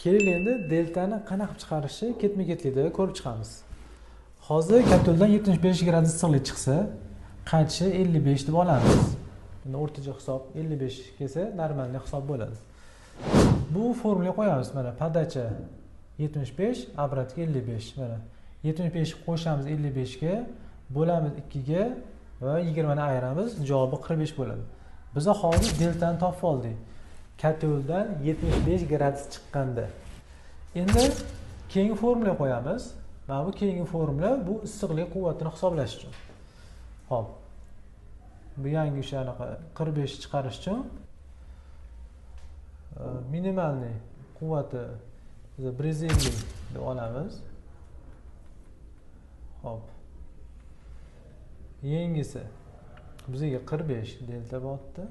Keling endi deltani qanaqa qilib chiqarishni ketma-ketlikda ko'rib chiqamiz. Hozir kapituldan 75 gradus issiqlik chiqsa, qaytishi 55 deb olamiz. Endi o'rtacha hisob 55 kelsa, normalniy hisob bo'ladi. Bu formulaga qo'yamiz. Mana podacha 75, obratga 55. Mana 75 qo'shamiz 55 ga, bo'lamiz 2 ga va 20 ni ayiramiz, javobi 45 bo'ladi. Biz hozir deltani topib oldik. Kapituldan 75 gradus chiqqanda. Endi keyingi formula qo'yamiz. Mana bu keyingi formula bu issiqlik quvvatini hisoblash uchun. Xo'p. Bu yangi o'shanaqa 45 chiqarish uchun minimalniy quvvati biz 150 deb olamiz. Xo'p. Yengisi bizga 45 delta bo'pti.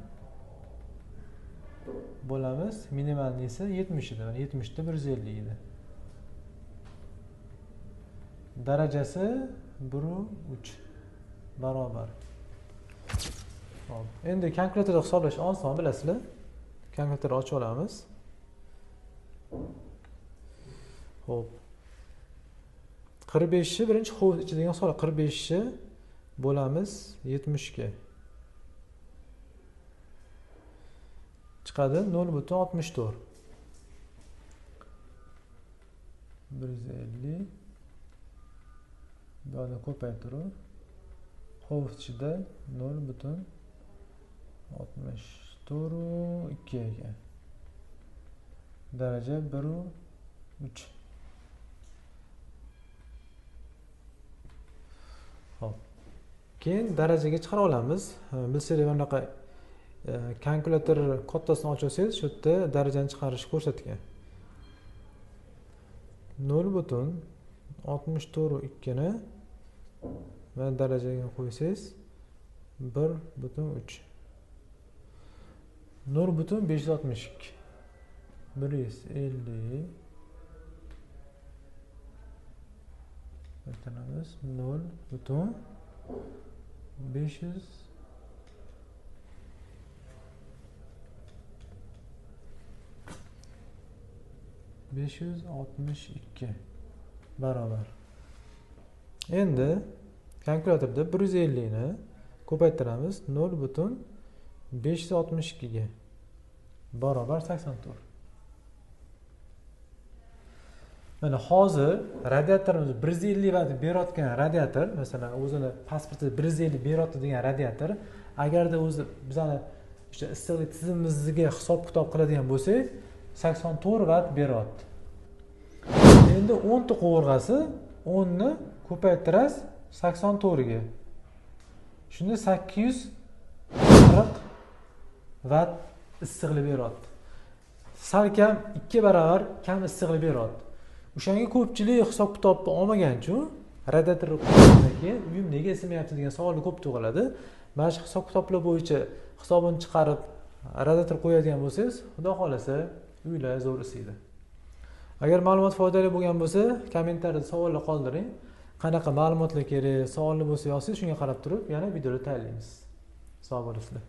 Bo'lamiz minimalniysi 70 edi. 70 da 150 edi. Darajasi 1/3 barobar. Hop. Endi kalkulyatorda hisoblash oson, bilasizlar. Kalkulyatorni ochib olamiz. Hop. 45 ni birinchi hovuz ichidagi hisobla 45 ni bo'lamiz 70 ga. Chiqadi 0.64. 150 Buni ko'paytirib hovuz ichida 0.64 ga. Daraja 1/3. Xo'p. Keyin darajaga chiqara olamiz. Bilsanglar bunaqa kalkulyator kattasini ochsangiz, shu yerda darajani chiqarishni ko'rsatgan. 0.64 ni va darajaga qo'ysangiz 1/3. 0.562 150 aytamiz 562 barobar. Endi kalkulyatorda 150 ni ko'paytiramiz 0.562 ga barobar 84. Mana hozir radiatorimiz 150 vat berayotgan radiator, masalan, o'zini pasportida 150 berayotdi degan radiator, agarda o'zi bizani o'sha issiqlik tizimimizga hisob-kitob qiladigan bo'lsak, 84 vat berayapti. Endi 10 ta qovurg'asi 10 ni ko'paytirasiz 84 ga. Shunda 840 vat issiqlik beryapti. Salkam 2 barobar kam issiqlik beryapti. O'shanga ko'pchilik hisob-kitobni olmagan uchun radiator qo'ygandan keyin uyim nega isimayapti degan savollar ko'p tug'iladi. Mana shu hisob-kitoblar bo'yicha hisobini chiqarib radiator qo'yadigan bo'lsangiz, xudo xolasa uylar zo'r isiydi. Agar ma'lumot foydali bo'lgan bo'lsa, kommentariyada savollar qoldiring. Qanaqa ma'lumotlar kerak, savollar bo'lsa yozsangiz, shunga qarab turib yana videolar tayyorlaymiz. Sog' bo'linglar.